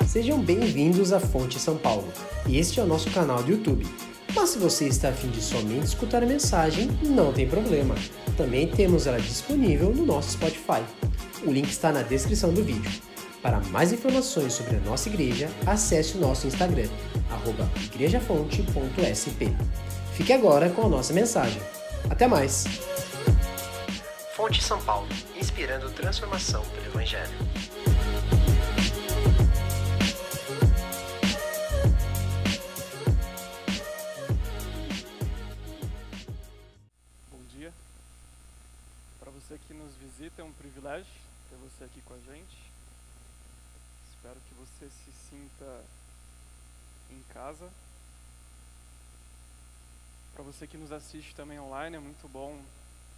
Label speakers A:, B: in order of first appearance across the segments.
A: Sejam bem-vindos à Fonte São Paulo. Este é o nosso canal do YouTube. Mas se você está a fim de somente escutar a mensagem, não tem problema. Também temos ela disponível no nosso Spotify. O link está na descrição do vídeo. Para mais informações sobre a nossa igreja, acesse o nosso Instagram, @igrejafonte.sp. Fique agora com a nossa mensagem. Até mais! Fonte São Paulo, inspirando transformação pelo Evangelho.
B: Bom dia. Para você que nos visita, é um privilégio ter você aqui com a gente. Espero que você se sinta em casa. Para você que nos assiste também online, é muito bom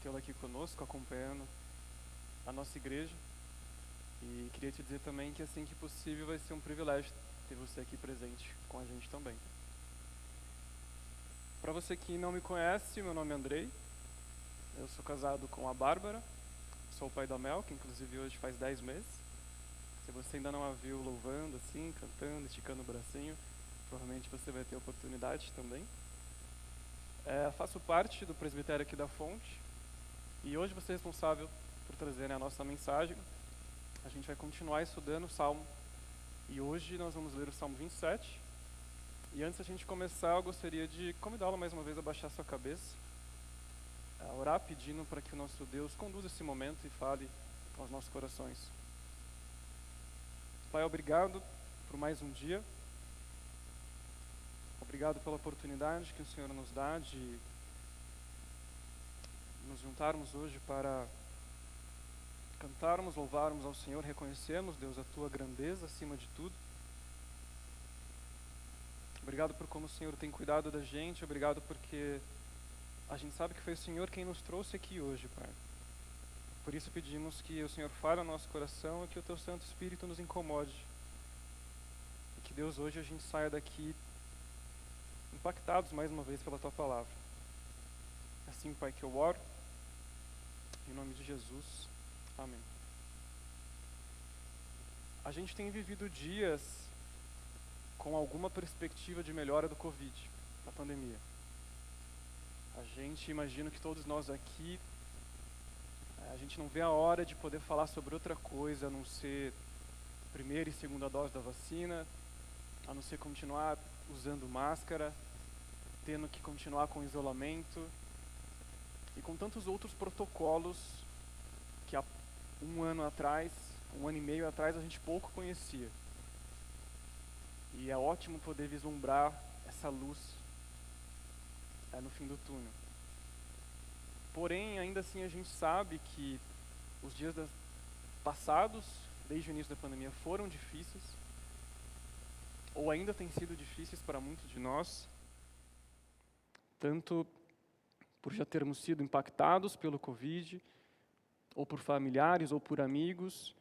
B: tê-lo aqui conosco, acompanhando a nossa igreja. E queria te dizer também que assim que possível vai ser um privilégio ter você aqui presente com a gente também. Para você que não me conhece, meu nome é Andrei. Eu sou casado com a Bárbara, sou o pai da Mel, que inclusive hoje faz 10 meses. Se você ainda não a viu louvando assim, cantando, esticando o bracinho, provavelmente você vai ter oportunidade também. Faço parte do presbitério aqui da Fonte e hoje vou ser responsável por trazer a nossa mensagem. A gente vai continuar estudando o Salmo e hoje nós vamos ler o Salmo 27. E antes da gente começar, eu gostaria de convidá-lo mais uma vez a baixar sua cabeça, a orar pedindo para que o nosso Deus conduza esse momento e fale aos nossos corações. Pai, obrigado por mais um dia. Obrigado pela oportunidade que o Senhor nos dá de nos juntarmos hoje para cantarmos, louvarmos ao Senhor, reconhecermos, Deus, a Tua grandeza acima de tudo. Obrigado por como o Senhor tem cuidado da gente, obrigado porque a gente sabe que foi o Senhor quem nos trouxe aqui hoje, Pai. Por isso pedimos que o Senhor fale ao nosso coração e que o Teu Santo Espírito nos incomode. E que, Deus, hoje a gente saia daqui impactados mais uma vez pela Tua palavra. Assim, Pai, que eu oro, em nome de Jesus. Amém. A gente tem vivido dias com alguma perspectiva de melhora do Covid, da pandemia. A gente imagina que todos nós aqui, a gente não vê a hora de poder falar sobre outra coisa, a não ser primeira e segunda dose da vacina, a não ser continuar usando máscara, tendo que continuar com isolamento e com tantos outros protocolos que há um ano e meio atrás, a gente pouco conhecia. E é ótimo poder vislumbrar essa luz no fim do túnel. Porém, ainda assim, a gente sabe que os dias passados, desde o início da pandemia, foram difíceis, ou ainda têm sido difíceis para muitos de nós, tanto por já termos sido impactados pelo Covid, ou por familiares, ou por amigos.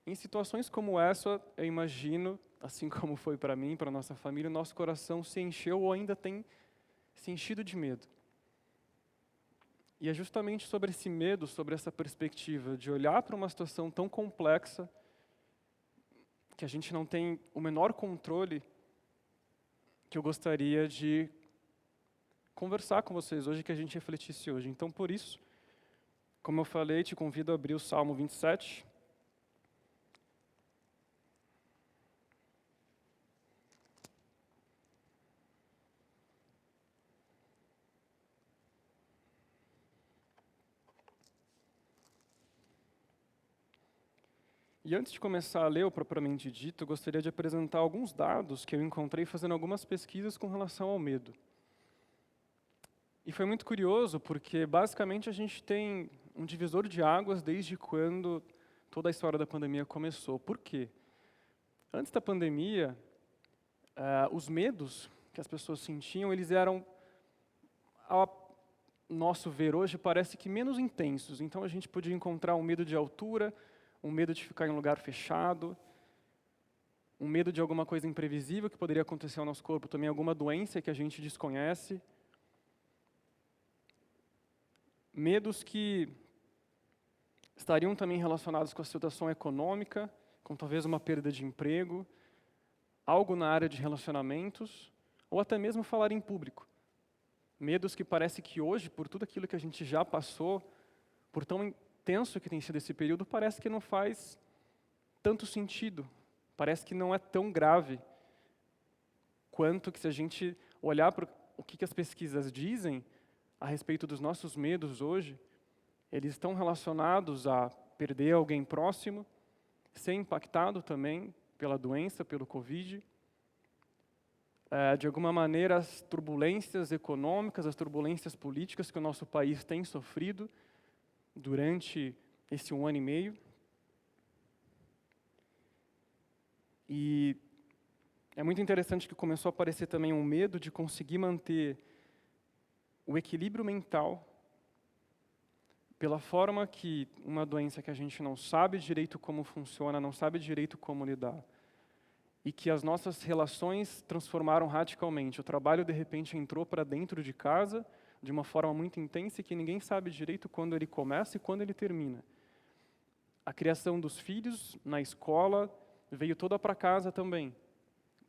B: Em situações como essa, eu imagino, assim como foi para mim, para a nossa família, nosso coração se encheu ou ainda tem se enchido de medo. E é justamente sobre esse medo, sobre essa perspectiva de olhar para uma situação tão complexa, que a gente não tem o menor controle, que eu gostaria de conversar com vocês hoje, que a gente refletisse hoje. Então, por isso, como eu falei, te convido a abrir o Salmo 27. E antes de começar a ler o propriamente dito, eu gostaria de apresentar alguns dados que eu encontrei fazendo algumas pesquisas com relação ao medo. E foi muito curioso, porque basicamente a gente tem um divisor de águas desde quando toda a história da pandemia começou. Por quê? Antes da pandemia, os medos que as pessoas sentiam, eles eram, ao nosso ver hoje, parece que menos intensos. Então a gente podia encontrar um medo de altura, um medo de ficar em um lugar fechado, um medo de alguma coisa imprevisível que poderia acontecer ao nosso corpo, também alguma doença que a gente desconhece. Medos que estariam também relacionados com a situação econômica, com talvez uma perda de emprego, algo na área de relacionamentos, ou até mesmo falar em público. Medos que parece que hoje, por tudo aquilo que a gente já passou, por tão intenso que tem sido esse período, parece que não faz tanto sentido, parece que não é tão grave, quanto que se a gente olhar para o que as pesquisas dizem a respeito dos nossos medos hoje, eles estão relacionados a perder alguém próximo, ser impactado também pela doença, pelo Covid, de alguma maneira as turbulências econômicas, as turbulências políticas que o nosso país tem sofrido durante esse 1 ano e meio. E é muito interessante que começou a aparecer também um medo de conseguir manter o equilíbrio mental pela forma que uma doença que a gente não sabe direito como funciona, não sabe direito como lidar, e que as nossas relações transformaram radicalmente. O trabalho, de repente, entrou para dentro de casa de uma forma muito intensa e que ninguém sabe direito quando ele começa e quando ele termina. A criação dos filhos na escola veio toda para casa também.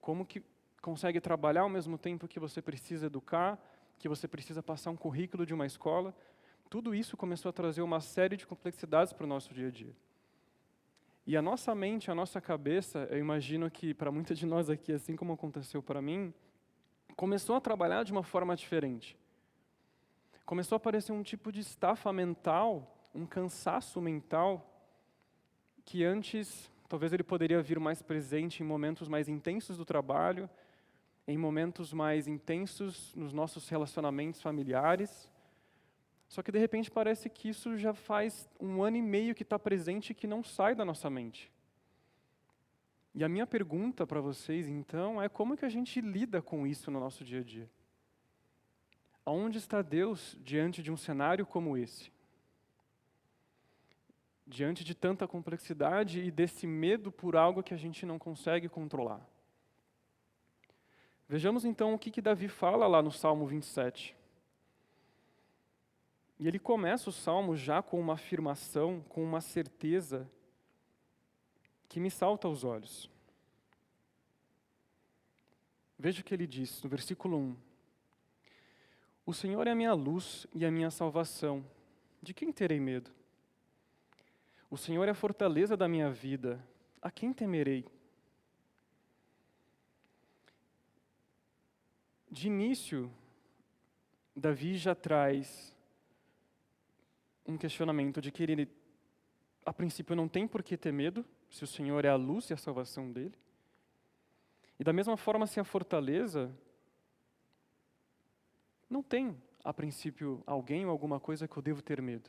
B: Como que consegue trabalhar ao mesmo tempo que você precisa educar, que você precisa passar um currículo de uma escola? Tudo isso começou a trazer uma série de complexidades para o nosso dia a dia. E a nossa mente, a nossa cabeça, eu imagino que para muitos de nós aqui, assim como aconteceu para mim, começou a trabalhar de uma forma diferente. Começou a aparecer um tipo de estafa mental, um cansaço mental, que antes talvez ele poderia vir mais presente em momentos mais intensos do trabalho, em momentos mais intensos nos nossos relacionamentos familiares. Só que de repente parece que isso já faz 1 ano e meio que está presente e que não sai da nossa mente. E a minha pergunta para vocês então é como que a gente lida com isso no nosso dia a dia? Aonde está Deus diante de um cenário como esse? Diante de tanta complexidade e desse medo por algo que a gente não consegue controlar. Vejamos então o que Davi fala lá no Salmo 27. E ele começa o Salmo já com uma afirmação, com uma certeza que me salta aos olhos. Veja o que ele diz no versículo 1. O Senhor é a minha luz e a minha salvação. De quem terei medo? O Senhor é a fortaleza da minha vida. A quem temerei? De início, Davi já traz um questionamento de que ele, a princípio, não tem por que ter medo, se o Senhor é a luz e a salvação dele. E da mesma forma, se a fortaleza, não tem, a princípio, alguém ou alguma coisa que eu devo ter medo.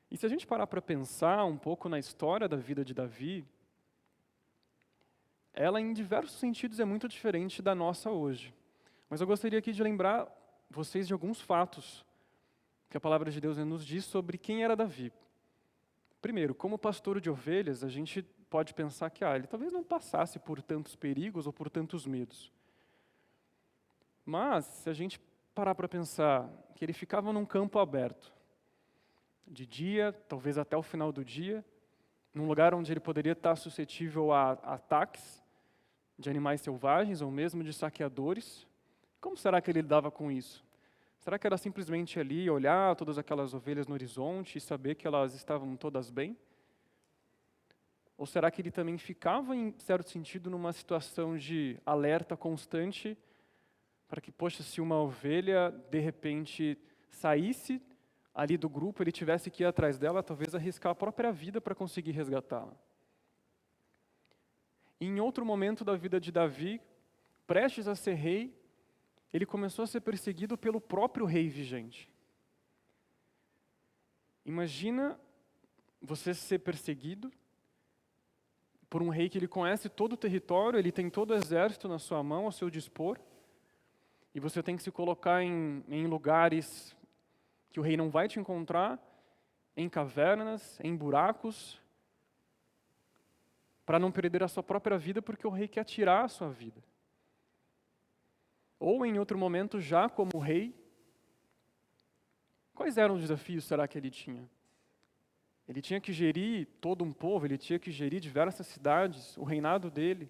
B: E se a gente parar para pensar um pouco na história da vida de Davi, ela em diversos sentidos é muito diferente da nossa hoje. Mas eu gostaria aqui de lembrar vocês de alguns fatos que a palavra de Deus nos diz sobre quem era Davi. Primeiro, como pastor de ovelhas, a gente pode pensar que ele talvez não passasse por tantos perigos ou por tantos medos. Mas, se a gente parar para pensar que ele ficava num campo aberto, de dia, talvez até o final do dia, num lugar onde ele poderia estar suscetível a ataques de animais selvagens ou mesmo de saqueadores, como será que ele lidava com isso? Será que era simplesmente ali olhar todas aquelas ovelhas no horizonte e saber que elas estavam todas bem? Ou será que ele também ficava, em certo sentido, numa situação de alerta constante para que, poxa, se uma ovelha, de repente, saísse ali do grupo, ele tivesse que ir atrás dela, talvez arriscar a própria vida para conseguir resgatá-la? Em outro momento da vida de Davi, prestes a ser rei, ele começou a ser perseguido pelo próprio rei vigente. Imagina você ser perseguido por um rei que ele conhece todo o território, ele tem todo o exército na sua mão, ao seu dispor, e você tem que se colocar em lugares que o rei não vai te encontrar, em cavernas, em buracos, para não perder a sua própria vida, porque o rei quer tirar a sua vida. Ou em outro momento, já como rei, quais eram os desafios será que ele tinha? Ele tinha que gerir todo um povo, ele tinha que gerir diversas cidades, o reinado dele.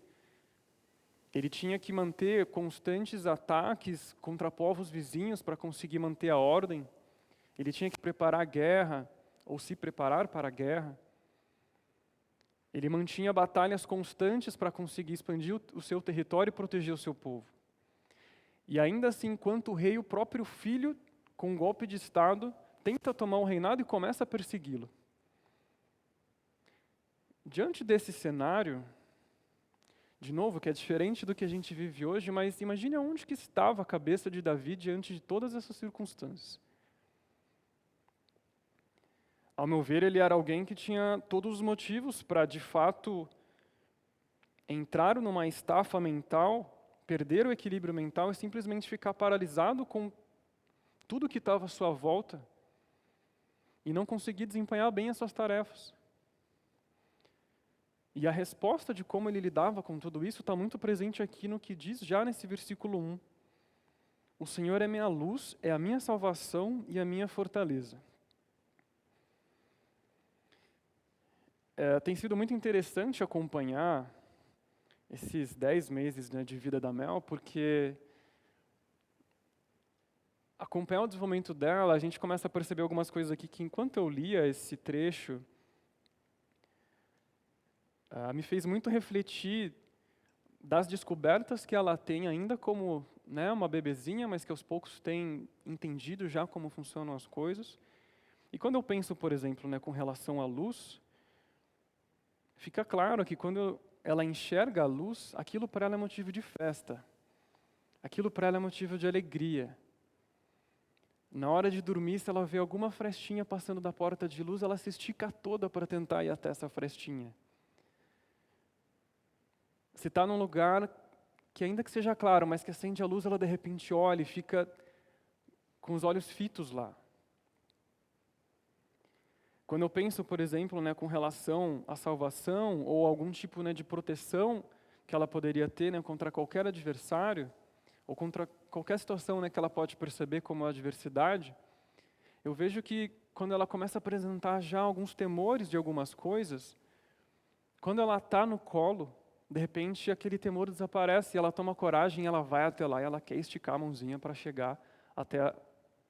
B: Ele tinha que manter constantes ataques contra povos vizinhos para conseguir manter a ordem. Ele tinha que preparar a guerra, ou se preparar para a guerra. Ele mantinha batalhas constantes para conseguir expandir o seu território e proteger o seu povo. E ainda assim, enquanto rei, o próprio filho, com um golpe de Estado, tenta tomar o reinado e começa a persegui-lo. Diante desse cenário, de novo, que é diferente do que a gente vive hoje, mas imagine onde que estava a cabeça de Davi diante de todas essas circunstâncias. Ao meu ver, ele era alguém que tinha todos os motivos para, de fato, entrar numa estafa mental, perder o equilíbrio mental e simplesmente ficar paralisado com tudo que estava à sua volta e não conseguir desempenhar bem as suas tarefas. E a resposta de como ele lidava com tudo isso está muito presente aqui no que diz já nesse versículo 1. O Senhor é minha luz, é a minha salvação e a minha fortaleza. Tem sido muito interessante acompanhar esses 10 meses, né, de vida da Mel, porque acompanhar o desenvolvimento dela, a gente começa a perceber algumas coisas aqui que, enquanto eu lia esse trecho, me fez muito refletir das descobertas que ela tem ainda como, né, uma bebezinha, mas que aos poucos tem entendido já como funcionam as coisas. E quando eu penso, por exemplo, né, com relação à luz, fica claro que quando ela enxerga a luz, aquilo para ela é motivo de festa. Aquilo para ela é motivo de alegria. Na hora de dormir, se ela vê alguma frestinha passando da porta de luz, ela se estica toda para tentar ir até essa frestinha. Se está num lugar que, ainda que seja claro, mas que acende a luz, ela de repente olha e fica com os olhos fitos lá. Quando eu penso, por exemplo, né, com relação à salvação ou algum tipo, né, de proteção que ela poderia ter, né, contra qualquer adversário, ou contra qualquer situação, né, que ela pode perceber como adversidade, eu vejo que quando ela começa a apresentar já alguns temores de algumas coisas, quando ela está no colo, de repente aquele temor desaparece e ela toma coragem, ela vai até lá e ela quer esticar a mãozinha para chegar até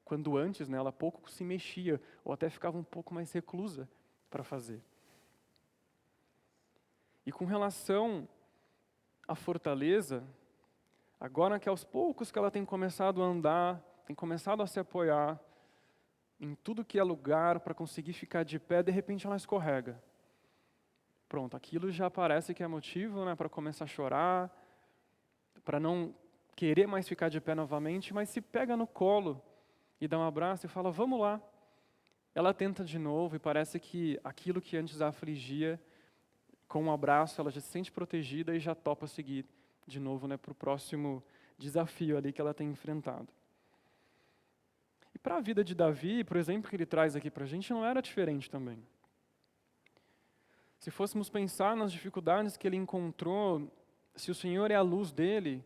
B: quando antes, né, ela pouco se mexia ou até ficava um pouco mais reclusa para fazer. E com relação à fortaleza, agora que aos poucos que ela tem começado a andar, tem começado a se apoiar em tudo que é lugar para conseguir ficar de pé, de repente ela escorrega. Pronto, aquilo já parece que é motivo, né, para começar a chorar, para não querer mais ficar de pé novamente, mas se pega no colo e dá um abraço e fala, vamos lá. Ela tenta de novo e parece que aquilo que antes a afligia, com um abraço ela já se sente protegida e já topa seguir de novo, né, para o próximo desafio ali que ela tem enfrentado. E para a vida de Davi, por exemplo, que ele traz aqui para a gente, não era diferente também. Se fôssemos pensar nas dificuldades que ele encontrou, se o Senhor é a luz dele,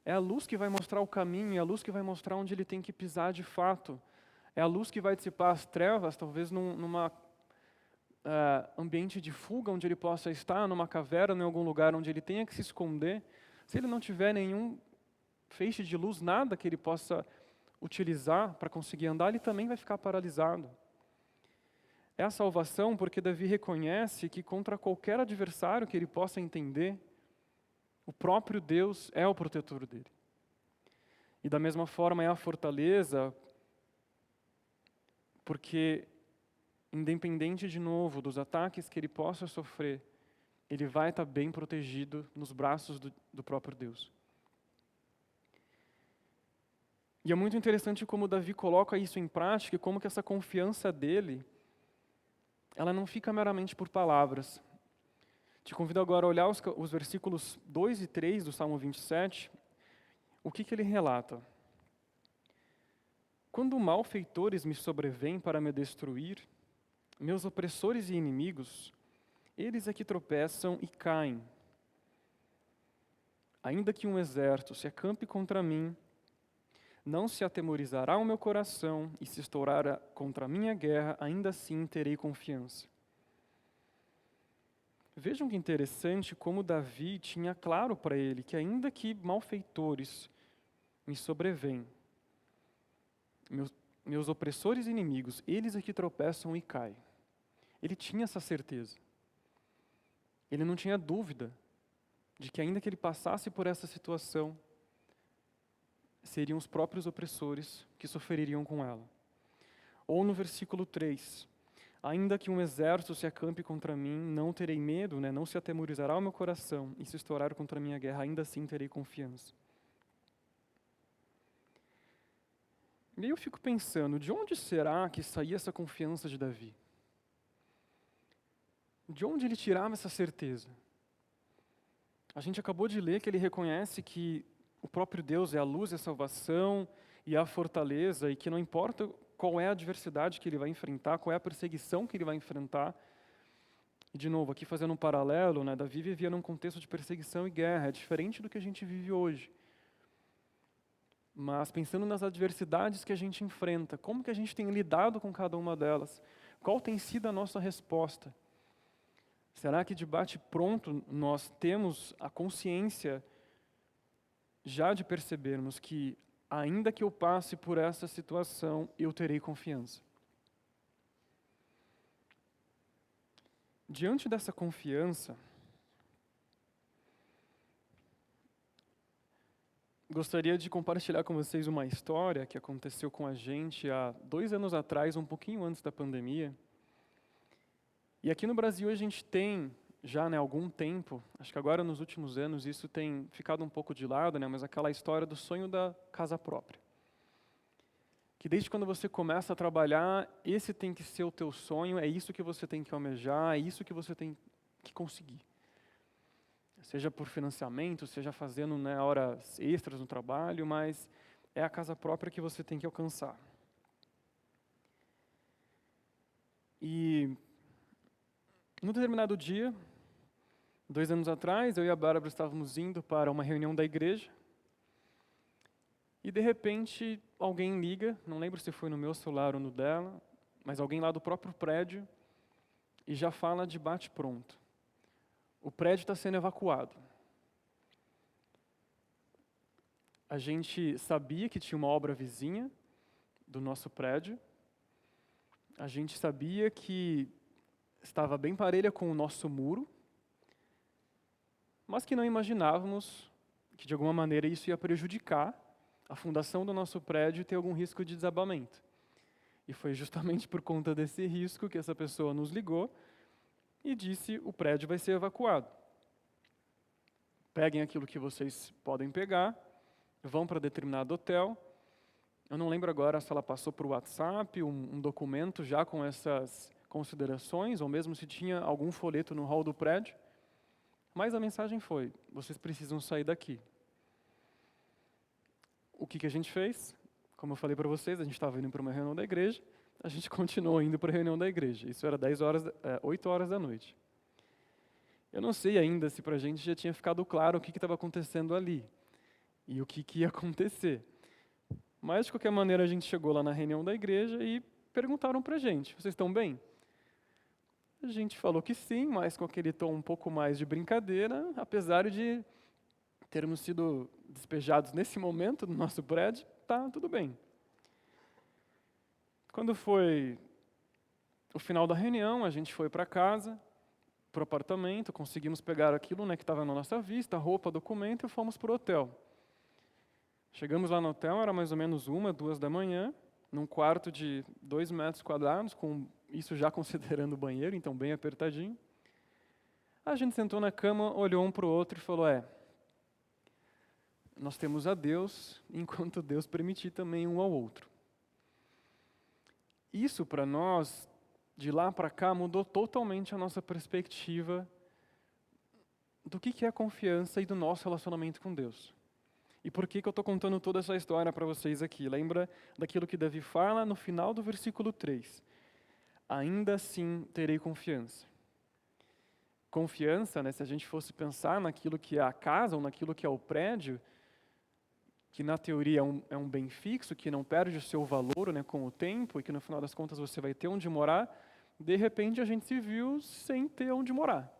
B: é a luz que vai mostrar o caminho, é a luz que vai mostrar onde ele tem que pisar de fato. É a luz que vai dissipar as trevas, talvez numa ambiente de fuga onde ele possa estar, numa caverna, em algum lugar onde ele tenha que se esconder. Se ele não tiver nenhum feixe de luz, nada que ele possa utilizar para conseguir andar, ele também vai ficar paralisado. É a salvação porque Davi reconhece que contra qualquer adversário que ele possa entender, o próprio Deus é o protetor dele. E da mesma forma é a fortaleza, porque independente de novo dos ataques que ele possa sofrer, ele vai estar bem protegido nos braços do próprio Deus. E é muito interessante como Davi coloca isso em prática e como que essa confiança dele, ela não fica meramente por palavras. Te convido agora a olhar os versículos 2 e 3 do Salmo 27. O que ele relata? Quando malfeitores me sobrevêm para me destruir, meus opressores e inimigos, eles é que tropeçam e caem. Ainda que um exército se acampe contra mim, não se atemorizará o meu coração, e se estourar contra a minha guerra, ainda assim terei confiança. Vejam que interessante como Davi tinha claro para ele que ainda que malfeitores me sobrevêm, meus opressores e inimigos, eles é que tropeçam e caem. Ele tinha essa certeza. Ele não tinha dúvida de que ainda que ele passasse por essa situação, seriam os próprios opressores que sofreriam com ela. Ou no versículo 3, ainda que um exército se acampe contra mim, não terei medo, não se atemorizará o meu coração, e se estourar contra a minha guerra, ainda assim terei confiança. E aí eu fico pensando, de onde será que saía essa confiança de Davi? De onde ele tirava essa certeza? A gente acabou de ler que ele reconhece que o próprio Deus é a luz e a salvação e a fortaleza, e que não importa qual é a adversidade que ele vai enfrentar, qual é a perseguição que ele vai enfrentar. E de novo, aqui fazendo um paralelo, Davi vivia num contexto de perseguição e guerra, é diferente do que a gente vive hoje. Mas pensando nas adversidades que a gente enfrenta, como que a gente tem lidado com cada uma delas? Qual tem sido a nossa resposta? Será que de bate-pronto nós temos a consciência já de percebermos que, ainda que eu passe por essa situação, eu terei confiança? Diante dessa confiança, gostaria de compartilhar com vocês uma história que aconteceu com a gente há 2 anos atrás, um pouquinho antes da pandemia. E aqui no Brasil a gente tem já há algum tempo, acho que agora nos últimos anos isso tem ficado um pouco de lado, mas aquela história do sonho da casa própria. Que desde quando você começa a trabalhar, esse tem que ser o teu sonho, é isso que você tem que almejar, é isso que você tem que conseguir. Seja por financiamento, seja fazendo horas extras no trabalho, mas é a casa própria que você tem que alcançar. E num determinado dia, 2 anos atrás, eu e a Bárbara estávamos indo para uma reunião da igreja, e de repente alguém liga, não lembro se foi no meu celular ou no dela, mas alguém lá do próprio prédio, e já fala de bate-pronto. O prédio está sendo evacuado. A gente sabia que tinha uma obra vizinha do nosso prédio, a gente sabia que estava bem parelha com o nosso muro, mas que não imaginávamos que de alguma maneira isso ia prejudicar a fundação do nosso prédio e ter algum risco de desabamento. E foi justamente por conta desse risco que essa pessoa nos ligou e disse: o prédio vai ser evacuado. Peguem aquilo que vocês podem pegar, vão para determinado hotel. Eu não lembro agora se ela passou por WhatsApp um documento já com essas considerações, ou mesmo se tinha algum folheto no hall do prédio. Mas a mensagem foi: vocês precisam sair daqui. O que a gente fez? Como eu falei para vocês, a gente estava indo para uma reunião da igreja, a gente continuou indo para a reunião da igreja. Isso era 8 horas da noite. Eu não sei ainda se para a gente já tinha ficado claro o que estava acontecendo ali e o que ia acontecer. Mas, de qualquer maneira, a gente chegou lá na reunião da igreja e perguntaram para a gente: vocês estão bem? A gente falou que sim, mas com aquele tom um pouco mais de brincadeira, apesar de termos sido despejados nesse momento no nosso prédio, tá tudo bem. Quando foi o final da reunião, a gente foi para casa, para o apartamento, conseguimos pegar aquilo que estava na nossa vista, roupa, documento, e fomos para o hotel. Chegamos lá no hotel, era mais ou menos 1, 2 da manhã, num quarto de 2 metros quadrados, com isso já considerando o banheiro, então bem apertadinho. A gente sentou na cama, olhou um para o outro e falou: nós temos a Deus, enquanto Deus permitir também um ao outro. Isso para nós, de lá para cá, mudou totalmente a nossa perspectiva do que é a confiança e do nosso relacionamento com Deus. E por que eu estou contando toda essa história para vocês aqui? Lembra daquilo que Davi fala no final do versículo 3. Ainda assim terei confiança. Confiança, se a gente fosse pensar naquilo que é a casa ou naquilo que é o prédio, que na teoria é um bem fixo, que não perde o seu valor com o tempo e que no final das contas você vai ter onde morar, de repente a gente se viu sem ter onde morar.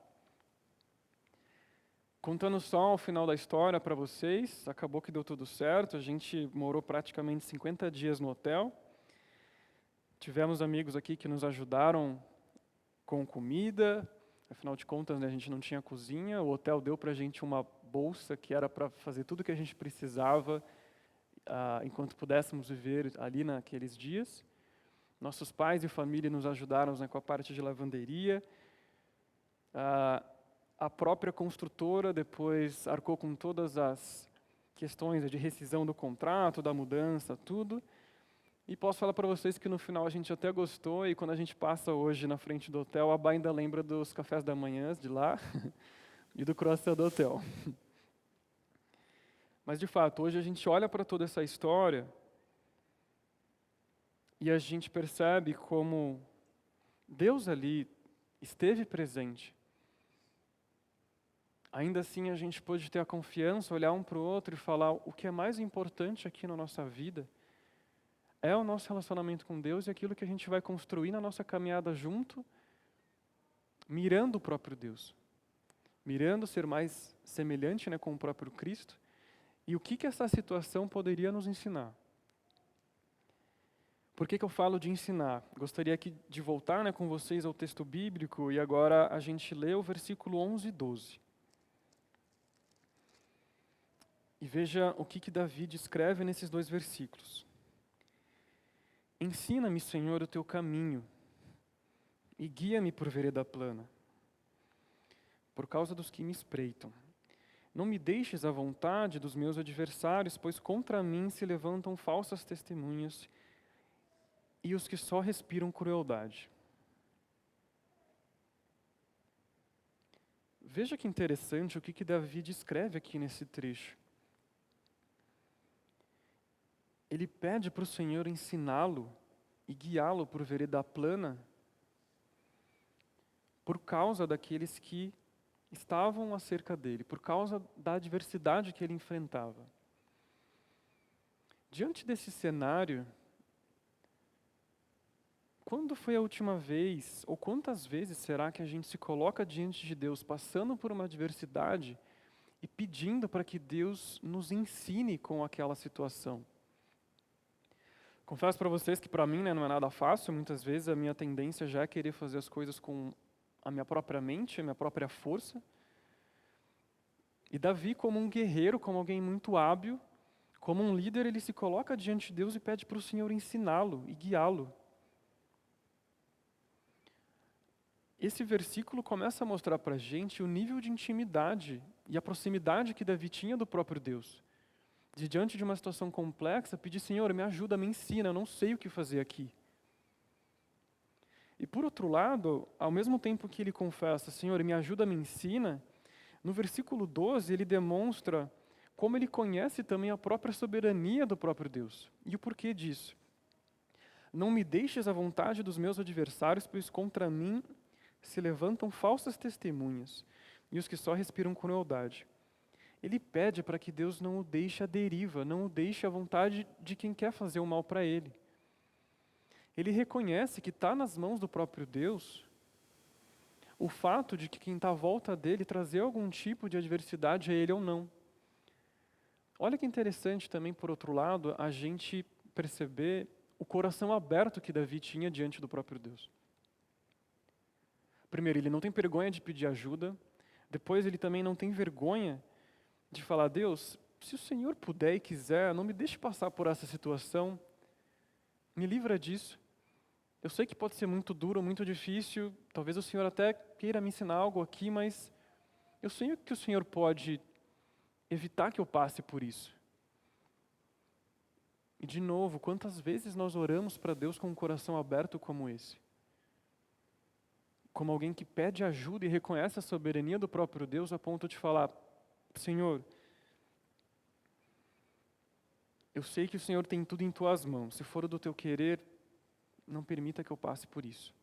B: Contando só ao final da história para vocês, acabou que deu tudo certo, a gente morou praticamente 50 dias no hotel. Tivemos amigos aqui que nos ajudaram com comida, afinal de contas, né, a gente não tinha cozinha, o hotel deu para a gente uma bolsa que era para fazer tudo o que a gente precisava enquanto pudéssemos viver ali naqueles dias. Nossos pais e família nos ajudaram, né, com a parte de lavanderia. A própria construtora depois arcou com todas as questões de rescisão do contrato, da mudança, tudo. E posso falar para vocês que no final a gente até gostou, e quando a gente passa hoje na frente do hotel, a Bá ainda lembra dos cafés da manhã de lá e do croissant do hotel. Mas de fato, hoje a gente olha para toda essa história e a gente percebe como Deus ali esteve presente. Ainda assim, a gente pode ter a confiança, olhar um para o outro e falar: o que é mais importante aqui na nossa vida é o nosso relacionamento com Deus e aquilo que a gente vai construir na nossa caminhada junto, mirando o próprio Deus, mirando ser mais semelhante, né, com o próprio Cristo. E o que essa situação poderia nos ensinar? Por que eu falo de ensinar? Gostaria aqui de voltar, né, com vocês ao texto bíblico, e agora a gente lê o versículo 11 e 12. E veja o que Davi descreve nesses dois versículos. Ensina-me, Senhor, o teu caminho, e guia-me por vereda plana, por causa dos que me espreitam. Não me deixes à vontade dos meus adversários, pois contra mim se levantam falsas testemunhas e os que só respiram crueldade. Veja que interessante o que Davi descreve aqui nesse trecho. Ele pede para o Senhor ensiná-lo e guiá-lo por vereda plana por causa daqueles que estavam acerca dele, por causa da adversidade que ele enfrentava. Diante desse cenário, quando foi a última vez, ou quantas vezes será que a gente se coloca diante de Deus, passando por uma adversidade e pedindo para que Deus nos ensine com aquela situação? Confesso para vocês que para mim, né, não é nada fácil. Muitas vezes a minha tendência já é querer fazer as coisas com a minha própria mente, a minha própria força. E Davi, como um guerreiro, como alguém muito hábil, como um líder, ele se coloca diante de Deus e pede para o Senhor ensiná-lo e guiá-lo. Esse versículo começa a mostrar para a gente o nível de intimidade e a proximidade que Davi tinha do próprio Deus. De diante de uma situação complexa, pedir: Senhor, me ajuda, me ensina, eu não sei o que fazer aqui. E por outro lado, ao mesmo tempo que ele confessa: Senhor, me ajuda, me ensina, no versículo 12 ele demonstra como ele conhece também a própria soberania do próprio Deus. E o porquê disso? Não me deixes à vontade dos meus adversários, pois contra mim se levantam falsas testemunhas, e os que só respiram crueldade. Ele pede para que Deus não o deixe à deriva, não o deixe à vontade de quem quer fazer o mal para ele. Ele reconhece que está nas mãos do próprio Deus o fato de que quem está à volta dele trazer algum tipo de adversidade a ele ou não. Olha que interessante também, por outro lado, a gente perceber o coração aberto que Davi tinha diante do próprio Deus. Primeiro, ele não tem vergonha de pedir ajuda. Depois, ele também não tem vergonha de falar: Deus, se o Senhor puder e quiser, não me deixe passar por essa situação, me livra disso. Eu sei que pode ser muito duro, muito difícil, talvez o Senhor até queira me ensinar algo aqui, mas eu sei que o Senhor pode evitar que eu passe por isso. E de novo, quantas vezes nós oramos para Deus com um coração aberto como esse? Como alguém que pede ajuda e reconhece a soberania do próprio Deus a ponto de falar: Senhor, eu sei que o Senhor tem tudo em tuas mãos. Se for do teu querer, não permita que eu passe por isso.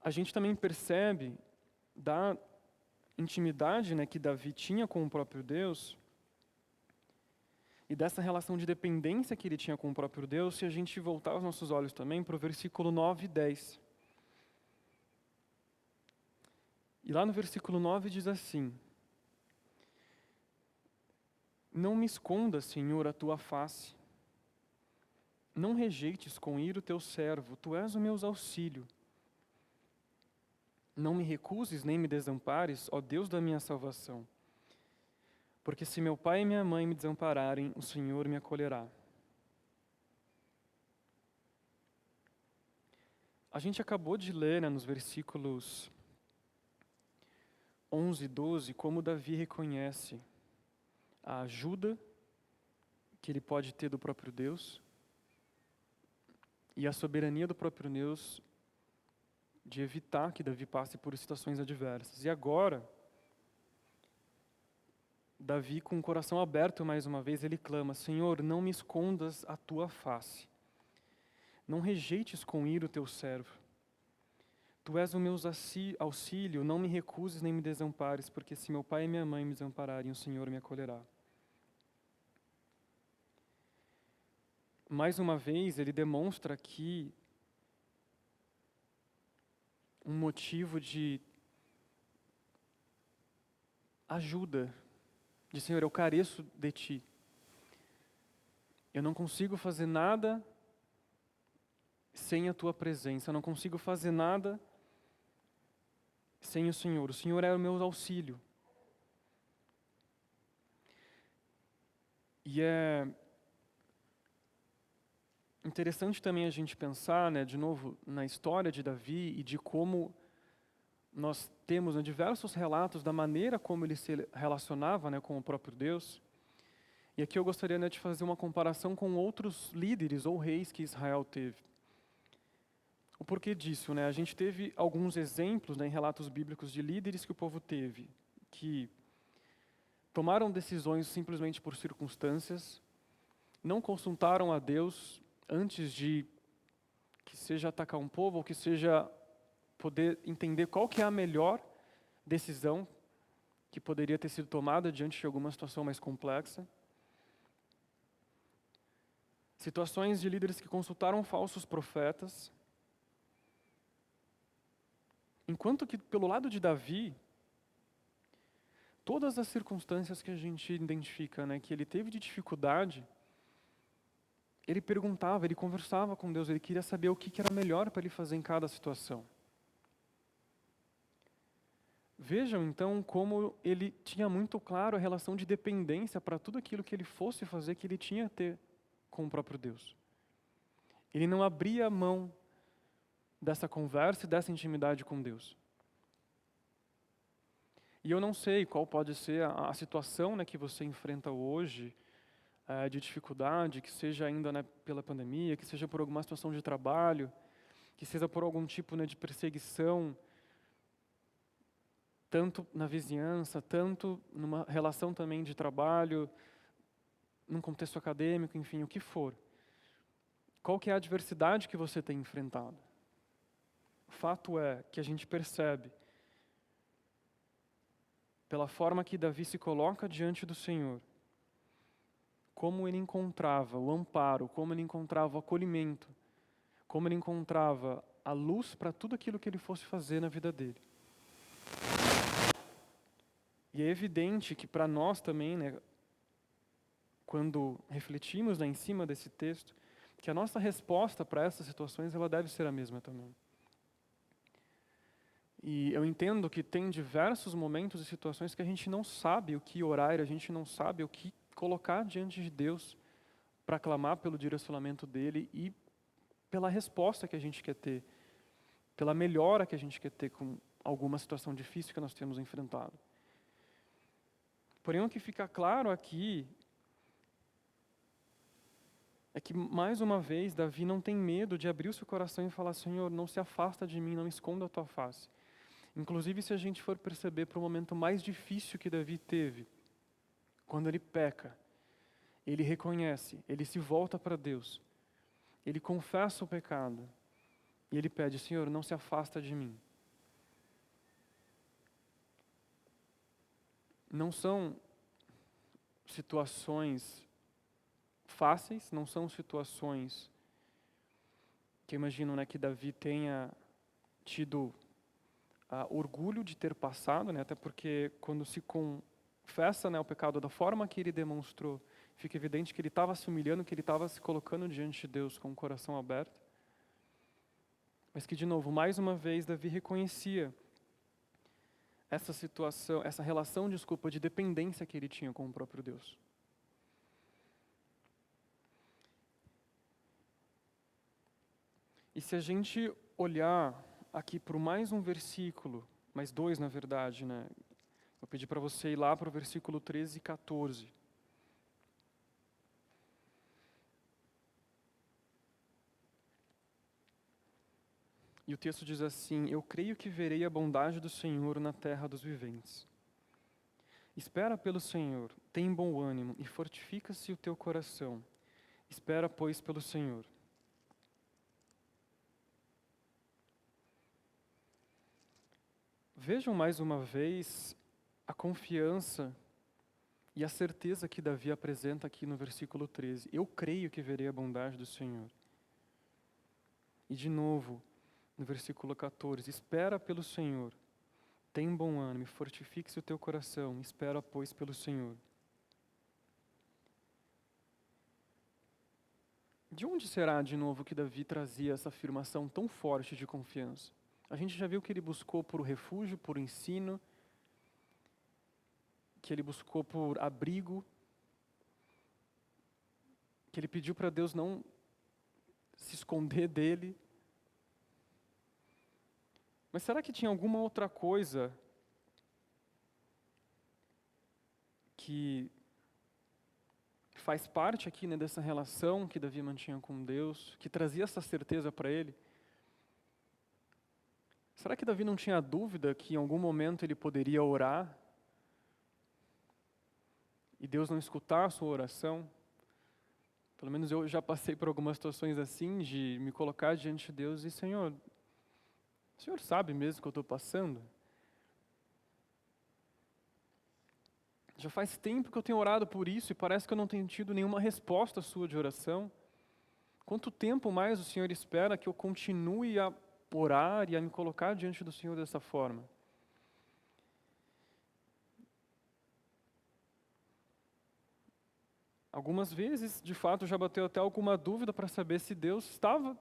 B: A gente também percebe da intimidade, né, que Davi tinha com o próprio Deus e dessa relação de dependência que ele tinha com o próprio Deus, se a gente voltar os nossos olhos também para o versículo 9 e 10. E lá no versículo 9 diz assim: Não me escondas, Senhor, a tua face. Não rejeites com ira o teu servo, tu és o meu auxílio. Não me recuses nem me desampares, ó Deus da minha salvação. Porque se meu pai e minha mãe me desampararem, o Senhor me acolherá. A gente acabou de ler, né, nos versículos 11 e 12, como Davi reconhece a ajuda que ele pode ter do próprio Deus e a soberania do próprio Deus de evitar que Davi passe por situações adversas. E agora, Davi, com o coração aberto mais uma vez, ele clama: Senhor, não me escondas a tua face. Não rejeites com ira o teu servo. Tu és o meu auxílio, não me recuses nem me desampares, porque se meu pai e minha mãe me desampararem, o Senhor me acolherá. Mais uma vez, ele demonstra aqui um motivo de ajuda, de Senhor, eu careço de Ti. Eu não consigo fazer nada sem a Tua presença, eu não consigo fazer nada sem o Senhor. O Senhor é o meu auxílio. E é interessante também a gente pensar, né, de novo, na história de Davi e de como nós temos, né, diversos relatos da maneira como ele se relacionava, né, com o próprio Deus. E aqui eu gostaria, né, de fazer uma comparação com outros líderes ou reis que Israel teve. O porquê disso, né? A gente teve alguns exemplos, né, em relatos bíblicos de líderes que o povo teve, que tomaram decisões simplesmente por circunstâncias, não consultaram a Deus antes de que seja atacar um povo ou que seja poder entender qual que é a melhor decisão que poderia ter sido tomada diante de alguma situação mais complexa. Situações de líderes que consultaram falsos profetas. Enquanto que, pelo lado de Davi, todas as circunstâncias que a gente identifica, né, que ele teve de dificuldade, ele perguntava, ele conversava com Deus, ele queria saber o que era melhor para ele fazer em cada situação. Vejam, então, como ele tinha muito claro a relação de dependência para tudo aquilo que ele fosse fazer, que ele tinha que ter com o próprio Deus. Ele não abria mão dessa conversa e dessa intimidade com Deus. E eu não sei qual pode ser a situação, né, que você enfrenta hoje, de dificuldade, que seja ainda, né, pela pandemia, que seja por alguma situação de trabalho, que seja por algum tipo, né, de perseguição, tanto na vizinhança, tanto numa relação também de trabalho, num contexto acadêmico, enfim, o que for. Qual que é a adversidade que você tem enfrentado? O fato é que a gente percebe, pela forma que Davi se coloca diante do Senhor, como ele encontrava o amparo, como ele encontrava o acolhimento, como ele encontrava a luz para tudo aquilo que ele fosse fazer na vida dele. E é evidente que para nós também, né, quando refletimos, né, em cima desse texto, que a nossa resposta para essas situações ela deve ser a mesma também. E eu entendo que tem diversos momentos e situações que a gente não sabe o que orar, a gente não sabe o que colocar diante de Deus para clamar pelo direcionamento dele e pela resposta que a gente quer ter, pela melhora que a gente quer ter com alguma situação difícil que nós temos enfrentado. Porém, o que fica claro aqui é que, mais uma vez, Davi não tem medo de abrir o seu coração e falar: Senhor, não se afasta de mim, não esconda a tua face. Inclusive, se a gente for perceber para o momento mais difícil que Davi teve, quando ele peca, ele reconhece, ele se volta para Deus, ele confessa o pecado e ele pede: Senhor, não se afasta de mim. Não são situações fáceis, não são situações que eu imagino, né, que Davi tenha tido orgulho de ter passado, né? Até porque quando se confessa, né, o pecado da forma que ele demonstrou, fica evidente que ele estava se humilhando, que ele estava se colocando diante de Deus com o coração aberto. Mas que, de novo, mais uma vez, Davi reconhecia essa situação, essa relação, desculpa, de dependência que ele tinha com o próprio Deus. E se a gente olhar aqui para mais um versículo, mais dois na verdade, né? Eu pedi para você ir lá para o versículo 13 e 14. E o texto diz assim: Eu creio que verei a bondade do Senhor na terra dos viventes. Espera pelo Senhor, tem bom ânimo e fortifica-se o teu coração. Espera, pois, pelo Senhor. Vejam mais uma vez a confiança e a certeza que Davi apresenta aqui no versículo 13. Eu creio que verei a bondade do Senhor. E de novo, no versículo 14, espera pelo Senhor, tem bom ânimo, fortifique-se o teu coração, espera, pois, pelo Senhor. De onde será, de novo, que Davi trazia essa afirmação tão forte de confiança? A gente já viu que ele buscou por refúgio, por ensino, que ele buscou por abrigo, que ele pediu para Deus não se esconder dele. Mas será que tinha alguma outra coisa que faz parte aqui, né, dessa relação que Davi mantinha com Deus, que trazia essa certeza para ele? Será que Davi não tinha dúvida que em algum momento ele poderia orar e Deus não escutar a sua oração? Pelo menos eu já passei por algumas situações assim, de me colocar diante de Deus e, Senhor, o Senhor sabe mesmo que eu estou passando? Já faz tempo que eu tenho orado por isso e parece que eu não tenho tido nenhuma resposta sua de oração. Quanto tempo mais o Senhor espera que eu continue a orar e a me colocar diante do Senhor dessa forma? Algumas vezes, de fato, já bateu até alguma dúvida para saber se Deus estava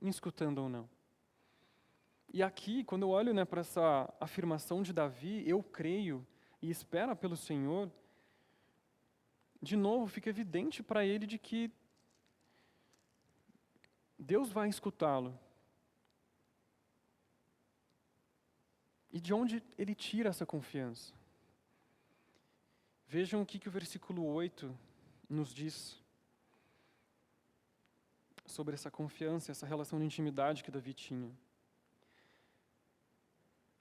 B: me escutando ou não. E aqui, quando eu olho, né, para essa afirmação de Davi, eu creio e espera pelo Senhor, de novo fica evidente para ele de que Deus vai escutá-lo. E de onde ele tira essa confiança? Vejam o que o versículo 8 nos diz sobre essa confiança, essa relação de intimidade que Davi tinha.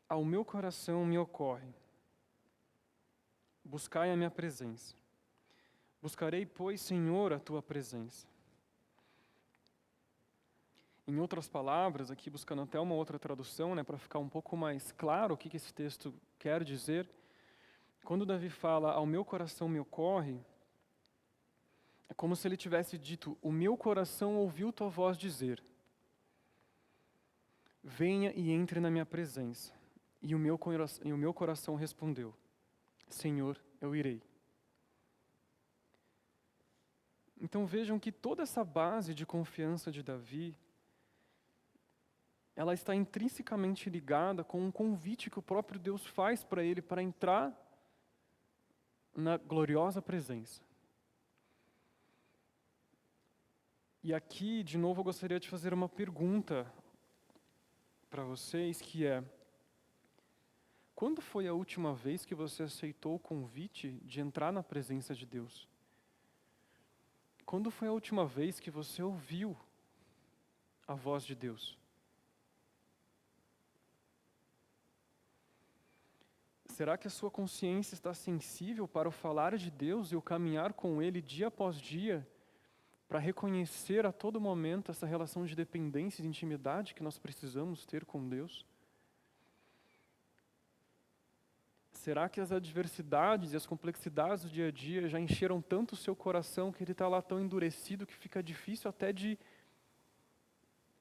B: Ao meu coração me ocorre, buscai a minha presença. Buscarei, pois, Senhor, a tua presença. Em outras palavras, aqui buscando até uma outra tradução, né, para ficar um pouco mais claro o que esse texto quer dizer, quando Davi fala, ao meu coração me ocorre, é como se ele tivesse dito, o meu coração ouviu tua voz dizer, venha e entre na minha presença. E o meu coração respondeu, Senhor, eu irei. Então vejam que toda essa base de confiança de Davi, ela está intrinsecamente ligada com um convite que o próprio Deus faz para ele para entrar na gloriosa presença. E aqui, de novo, eu gostaria de fazer uma pergunta para vocês, que é: quando foi a última vez que você aceitou o convite de entrar na presença de Deus? Quando foi a última vez que você ouviu a voz de Deus? Será que a sua consciência está sensível para o falar de Deus e o caminhar com Ele dia após dia, para reconhecer a todo momento essa relação de dependência e de intimidade que nós precisamos ter com Deus? Será que as adversidades e as complexidades do dia a dia já encheram tanto o seu coração que ele está lá tão endurecido que fica difícil até de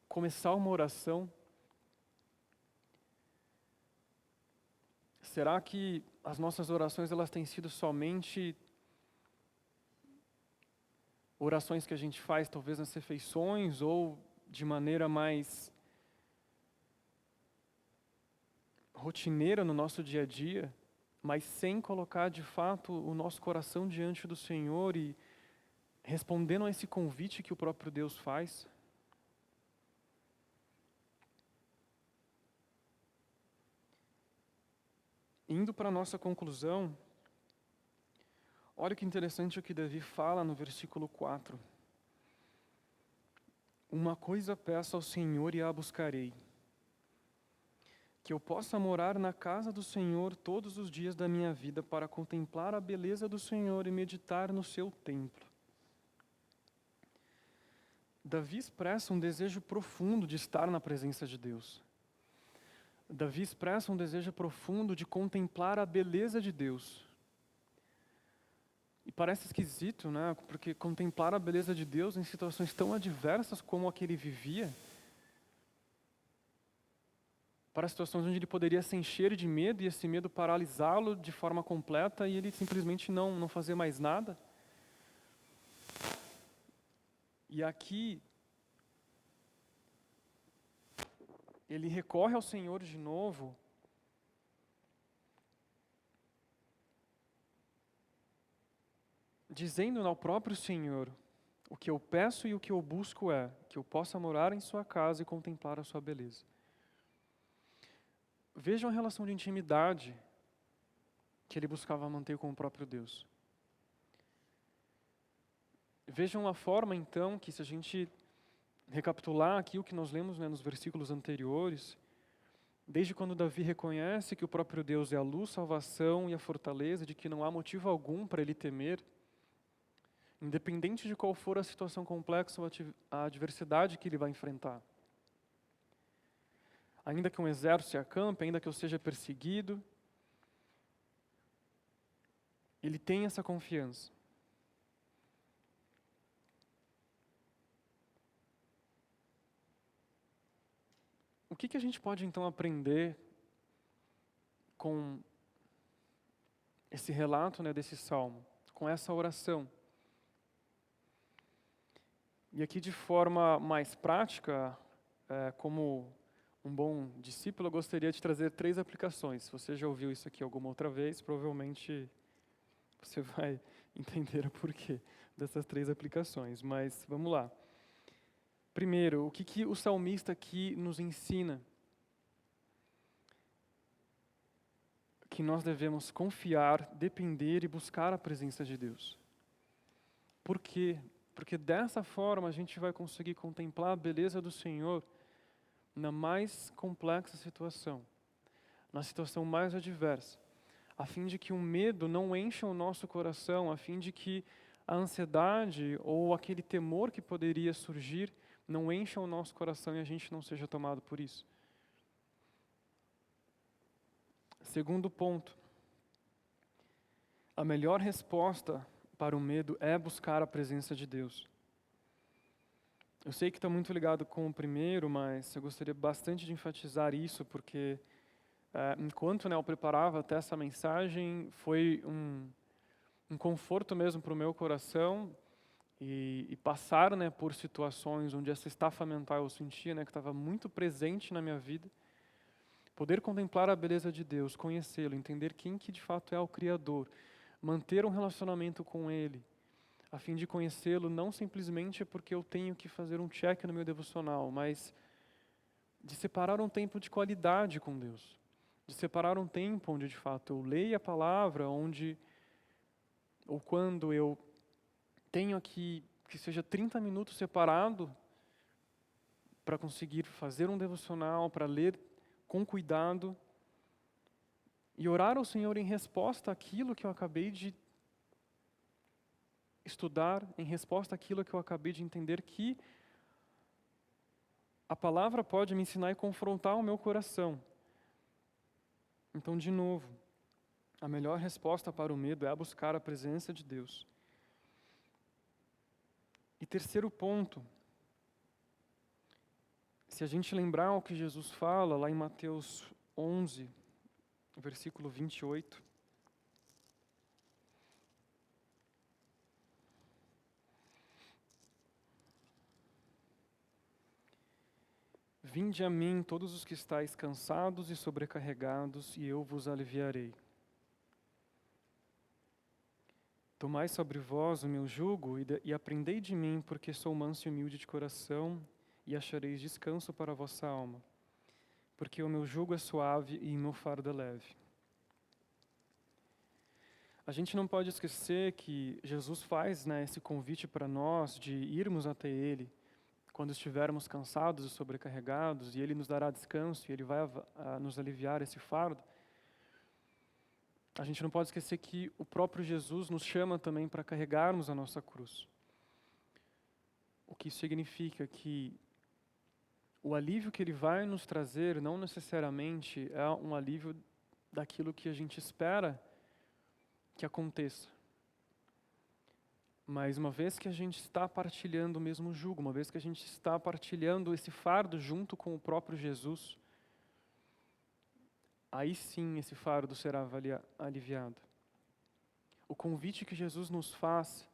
B: começar uma oração? Será que as nossas orações elas têm sido somente orações que a gente faz talvez nas refeições ou de maneira mais rotineira no nosso dia a dia, mas sem colocar de fato o nosso coração diante do Senhor e respondendo a esse convite que o próprio Deus faz? Indo para a nossa conclusão, olha que interessante o que Davi fala no versículo 4. Uma coisa peço ao Senhor e a buscarei, que eu possa morar na casa do Senhor todos os dias da minha vida para contemplar a beleza do Senhor e meditar no seu templo. Davi expressa um desejo profundo de estar na presença de Deus. Davi expressa um desejo profundo de contemplar a beleza de Deus. E parece esquisito, né? Porque contemplar a beleza de Deus em situações tão adversas como a que ele vivia, para situações onde ele poderia se encher de medo e esse medo paralisá-lo de forma completa e ele simplesmente não fazer mais nada. E aqui, ele recorre ao Senhor de novo, dizendo ao próprio Senhor: o que eu peço e o que eu busco é que eu possa morar em sua casa e contemplar a sua beleza. Vejam a relação de intimidade que ele buscava manter com o próprio Deus. Vejam a forma, então, que se a gente recapitular aqui o que nós lemos, né, nos versículos anteriores, desde quando Davi reconhece que o próprio Deus é a luz, salvação e a fortaleza, de que não há motivo algum para ele temer, independente de qual for a situação complexa ou a adversidade que ele vai enfrentar. Ainda que um exército se acampe, ainda que eu seja perseguido, ele tem essa confiança. O que a gente pode então aprender com esse relato, né, desse salmo, com essa oração? E aqui de forma mais prática, como um bom discípulo, eu gostaria de trazer 3 aplicações. Se você já ouviu isso aqui alguma outra vez, provavelmente você vai entender o porquê dessas 3 aplicações. Mas vamos lá. Primeiro, o que o salmista aqui nos ensina? Que nós devemos confiar, depender e buscar a presença de Deus. Por quê? Porque dessa forma a gente vai conseguir contemplar a beleza do Senhor na mais complexa situação, na situação mais adversa, a fim de que o medo não encha o nosso coração, a fim de que a ansiedade ou aquele temor que poderia surgir não encha o nosso coração e a gente não seja tomado por isso. Segundo ponto, a melhor resposta para o medo é buscar a presença de Deus. Eu sei que está muito ligado com o primeiro, mas eu gostaria bastante de enfatizar isso, porque enquanto eu preparava até essa mensagem, foi um conforto mesmo para o meu coração e passar por situações onde essa estafa mental eu sentia que estava muito presente na minha vida. Poder contemplar a beleza de Deus, conhecê-lo, entender quem que de fato é o Criador, manter um relacionamento com Ele, a fim de conhecê-lo não simplesmente porque eu tenho que fazer um check no meu devocional, mas de separar um tempo de qualidade com Deus, de separar um tempo onde de fato eu leio a palavra, onde ou quando eu tenho aqui que seja 30 minutos separado para conseguir fazer um devocional, para ler com cuidado e orar ao Senhor em resposta àquilo que eu acabei de estudar, em resposta àquilo que eu acabei de entender, que a palavra pode me ensinar e confrontar o meu coração. Então, de novo, a melhor resposta para o medo é buscar a presença de Deus. E terceiro ponto, se a gente lembrar o que Jesus fala lá em Mateus 11, versículo 28. Vinde a mim todos os que estáis cansados e sobrecarregados, e eu vos aliviarei. Tomai sobre vós o meu jugo e aprendei de mim, porque sou manso e humilde de coração, e achareis descanso para a vossa alma. Porque o meu jugo é suave e o meu fardo é leve. A gente não pode esquecer que Jesus faz, esse convite para nós de irmos até Ele quando estivermos cansados e sobrecarregados, e Ele nos dará descanso, e Ele vai nos aliviar esse fardo. A gente não pode esquecer que o próprio Jesus nos chama também para carregarmos a nossa cruz. O que significa que o alívio que Ele vai nos trazer não necessariamente é um alívio daquilo que a gente espera que aconteça. Mas uma vez que a gente está partilhando o mesmo jugo, uma vez que a gente está partilhando esse fardo junto com o próprio Jesus, aí sim esse fardo será aliviado. O convite que Jesus nos faz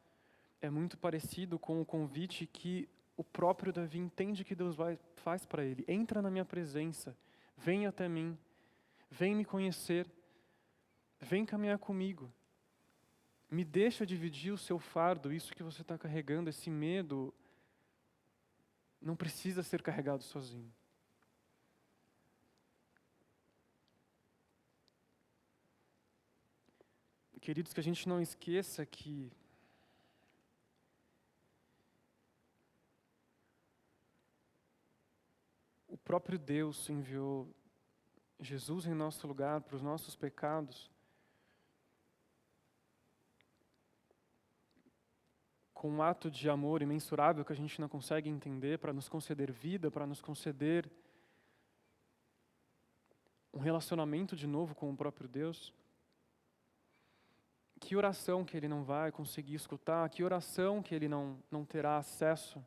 B: é muito parecido com o convite que o próprio Davi entende que Deus faz para ele. Entra na minha presença, vem até mim, vem me conhecer, vem caminhar comigo. Me deixa dividir o seu fardo, isso que você está carregando, esse medo, não precisa ser carregado sozinho. Queridos, que a gente não esqueça que o próprio Deus enviou Jesus em nosso lugar para os nossos pecados, com um ato de amor imensurável que a gente não consegue entender, para nos conceder vida, para nos conceder um relacionamento de novo com o próprio Deus. Que oração que Ele não vai conseguir escutar, que oração que Ele não terá acesso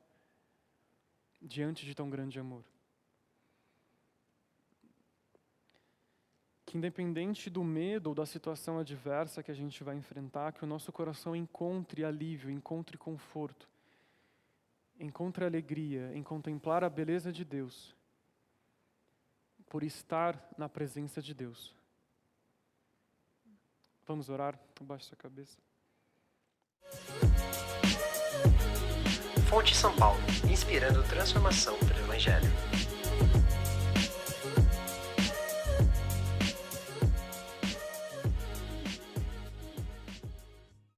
B: diante de tão grande amor. Que independente do medo ou da situação adversa que a gente vai enfrentar, que o nosso coração encontre alívio, encontre conforto, encontre alegria em contemplar a beleza de Deus, por estar na presença de Deus. Vamos orar? Abaixe sua cabeça.
A: Fonte São Paulo, inspirando transformação pelo Evangelho.